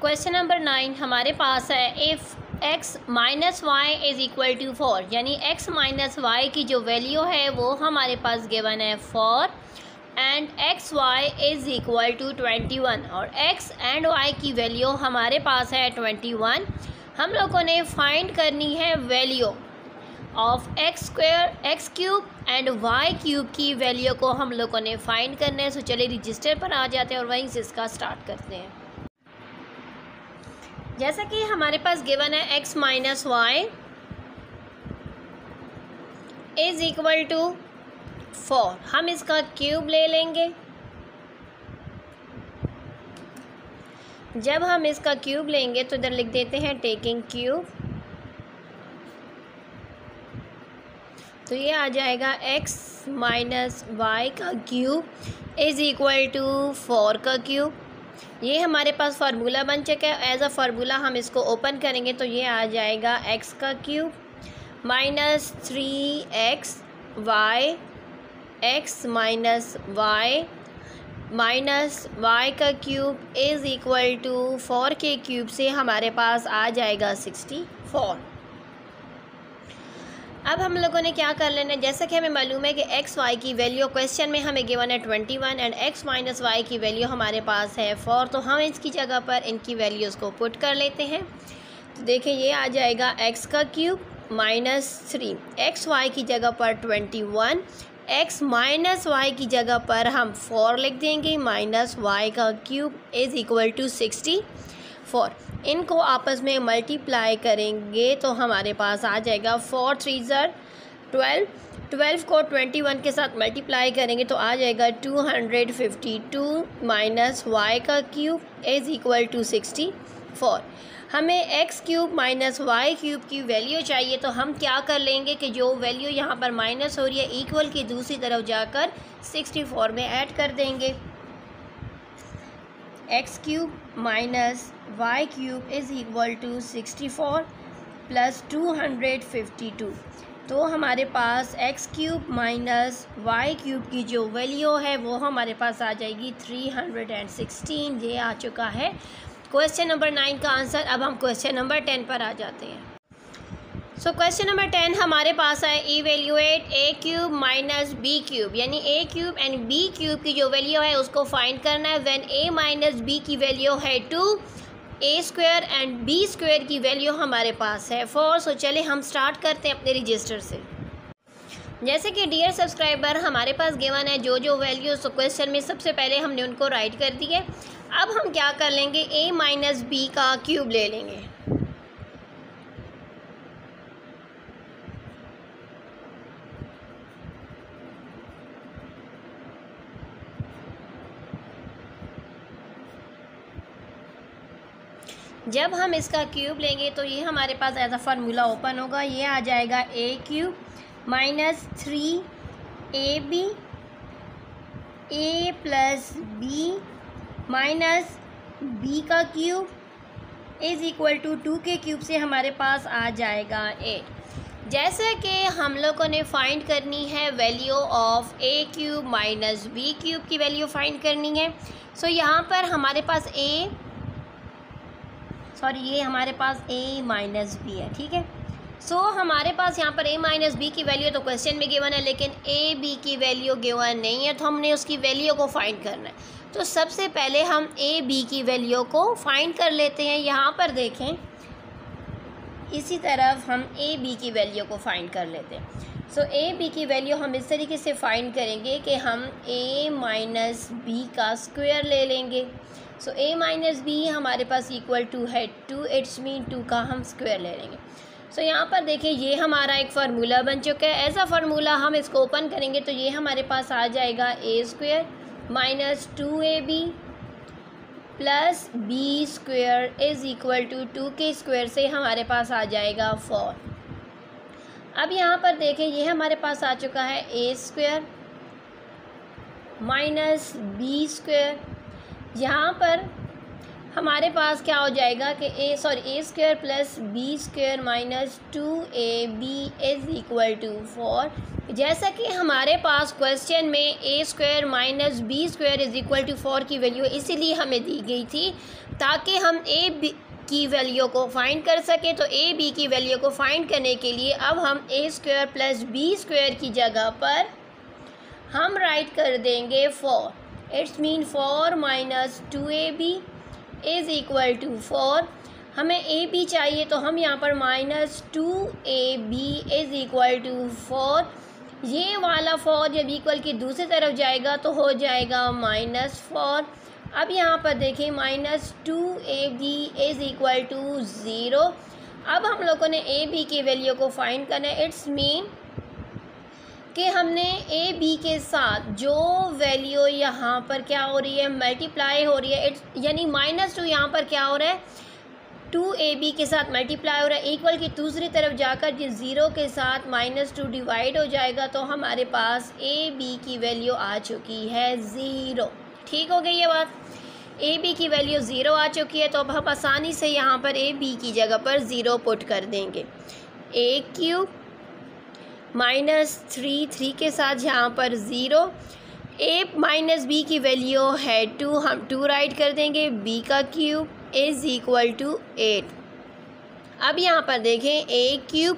Question number 9 हमारे पास है if x minus y is equal to 4, यानी x माइनस वाई की जो वैल्यू है वो हमारे पास गिवन है 4 and x y is equal to 21 और x एंड y की वैल्यू हमारे पास है 21। हम लोगों ने फाइंड करनी है value of x square x cube and y cube की वैल्यू को हम लोगों ने फाइंड करना है। सो चलिए रजिस्टर पर आ जाते हैं और वहीं से इसका स्टार्ट करते हैं। जैसा कि हमारे पास गिवन है x minus y is equal to 4, हम इसका क्यूब ले लेंगे। जब हम इसका क्यूब लेंगे तो इधर लिख देते हैं टेकिंग क्यूब, तो ये आ जाएगा x माइनस वाई का क्यूब इज़ इक्वल टू 4 का क्यूब। ये हमारे पास फार्मूला बन चुका है। एज अ फार्मूला हम इसको ओपन करेंगे तो ये आ जाएगा x का cube minus 3x y x minus y minus y का क्यूब इज़ इक्वल टू 4 के क्यूब से हमारे पास आ जाएगा 64। अब हम लोगों ने क्या कर लेना है, जैसा कि हमें मालूम है कि एक्स वाई की वैल्यू क्वेश्चन में हमें गिवन है 21 एंड एक्स माइनस वाई की वैल्यू हमारे पास है 4, तो हम इसकी जगह पर इनकी वैल्यूज़ को पुट कर लेते हैं। तो देखिए ये आ जाएगा एक्स का क्यूब माइनस 3, एक्स वाई की जगह पर 21, एक्स माइनस वाई की जगह पर हम 4 लिख देंगे, माइनस वाई का क्यूब इज़ इक्वल टू 64। इनको आपस में मल्टीप्लाई करेंगे तो हमारे पास आ जाएगा 4 3 ज़र 12, 12 को 21 के साथ मल्टीप्लाई करेंगे तो आ जाएगा 252 माइनस वाई का क्यूब इज़ इक्वल टू 64। हमें x cube minus Y cube की वैल्यू चाहिए, तो हम क्या कर लेंगे कि जो वैल्यू यहाँ पर माइनस हो रही है इक्वल की दूसरी तरफ जाकर 64 में ऐड कर देंगे। X cube minus Y cube is equal to 64 plus 252, तो हमारे पास X cube minus Y cube की जो वैल्यू है वो हमारे पास आ जाएगी 316। ये आ चुका है क्वेश्चन नंबर 9 का आंसर। अब हम क्वेश्चन नंबर 10 पर आ जाते हैं। सो क्वेश्चन नंबर 10 हमारे पास है इवेल्यूएट ए क्यूब माइनस बी क्यूब, यानी ए क्यूब एंड बी क्यूब की जो वैल्यू है उसको फाइंड करना है व्हेन ए माइनस बी की वैल्यू है 2, ए स्क्वायर एंड बी स्क्वायर की वैल्यू हमारे पास है 4। सो चले हम स्टार्ट करते हैं अपने रजिस्टर से। जैसे कि डियर सब्सक्राइबर हमारे पास गिवन है जो वैल्यूज़ क्वेश्चन में सबसे पहले हमने उनको राइट कर दिए। अब हम क्या कर लेंगे, ए माइनस बी का क्यूब ले लेंगे। जब हम इसका क्यूब लेंगे तो ये हमारे पास एज अ फार्मूला ओपन होगा, ये आ जाएगा ए क्यूब माइनस 3ab ए प्लस बी माइनस बी का क्यूब इज़ इक्वल टू 2 के क्यूब से हमारे पास आ जाएगा 8। जैसे कि हम लोगों ने फाइंड करनी है value of a cube minus b cube की वैल्यू फाइंड करनी है। सो यहाँ पर हमारे पास ये हमारे पास a माइनस बी है, ठीक है। सो हमारे पास यहाँ पर a माइनस बी की वैल्यू तो क्वेश्चन में गिवन है, लेकिन a b की वैल्यू गिवन नहीं है, तो हमने उसकी वैल्यू को फाइंड करना है। तो सबसे पहले हम a b की वैल्यू को फाइंड कर लेते हैं। यहाँ पर देखें, इसी तरफ हम a b की वैल्यू को फाइंड कर लेते हैं। सो a b की वैल्यू हम इस तरीके से फाइंड करेंगे कि हम a माइनस बी का स्क्वायर ले लेंगे। सो a माइनस बी हमारे पास इक्वल टू है 2, इट्स मीन 2 का हम स्क्वायर ले लेंगे। सो यहाँ पर देखिए ये हमारा एक फार्मूला बन चुका है। ऐसा फार्मूला हम इसको ओपन करेंगे तो ये हमारे पास आ जाएगा A square minus 2ab plus B square is equal to 2 के स्क्वायर से हमारे पास आ जाएगा 4। अब यहाँ पर देखें ये हमारे पास आ चुका है A square minus B square. यहाँ पर हमारे पास क्या हो जाएगा कि A square plus B square minus 2ab is equal to 4। जैसा कि हमारे पास क्वेश्चन में A square minus B square is equal to 4 की वैल्यू इसीलिए हमें दी गई थी ताकि हम ए बी की वैल्यू को फाइंड कर सकें। तो ए बी की वैल्यू को फाइंड करने के लिए अब हम a square plus B square की जगह पर हम राइट कर देंगे 4। It's mean 4 minus 2ab is equal to 4। हमें ए बी चाहिए तो हम यहाँ पर minus 2ab is equal to 4। ये वाला 4 जब इक्वल की दूसरी तरफ जाएगा तो हो जाएगा -4। अब यहाँ पर देखें minus 2ab is equal to 0। अब हम लोगों ने ए बी की वैल्यू को फाइंड करना है। इट्स मीन कि हमने ए बी के साथ जो वैल्यू यहाँ पर क्या हो रही है, मल्टीप्लाई हो रही है। इट्स यानी -2 यहाँ पर क्या हो रहा है, 2ab के साथ मल्टीप्लाई हो रहा है। इक्वल की दूसरी तरफ जाकर जिस 0 के साथ -2 डिवाइड हो जाएगा तो हमारे पास ए बी की वैल्यू आ चुकी है 0। ठीक हो गई ये बात। ए बी की वैल्यू 0 आ चुकी है तो अब हम आसानी से यहाँ पर ए बी की जगह पर 0 पुट कर देंगे। ए क्यूब माइनस 3 के साथ यहाँ पर 0। ए माइनस बी की वैल्यू है 2, हम 2 राइट कर देंगे। बी का क्यूब इज़ इक्वल टू 8। अब यहाँ पर देखें ए क्यूब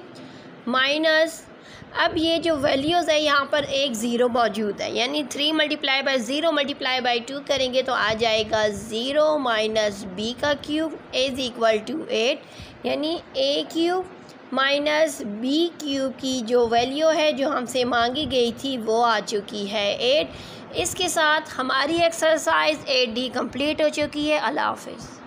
माइनस, अब ये जो वैल्यूज़ है यहाँ पर एक 0 मौजूद है, यानी 3 मल्टीप्लाई बाई 0 मल्टीप्लाई बाई 2 करेंगे तो आ जाएगा 0 माइनस बी का क्यूब इज़ इक्वल टू 8। यानी ए क्यूब माइनस बी क्यूब की जो वैल्यू है जो हमसे मांगी गई थी वो आ चुकी है 8। इसके साथ हमारी एक्सरसाइज 8D कंप्लीट हो चुकी है। अल्लाह हाफ़िज़।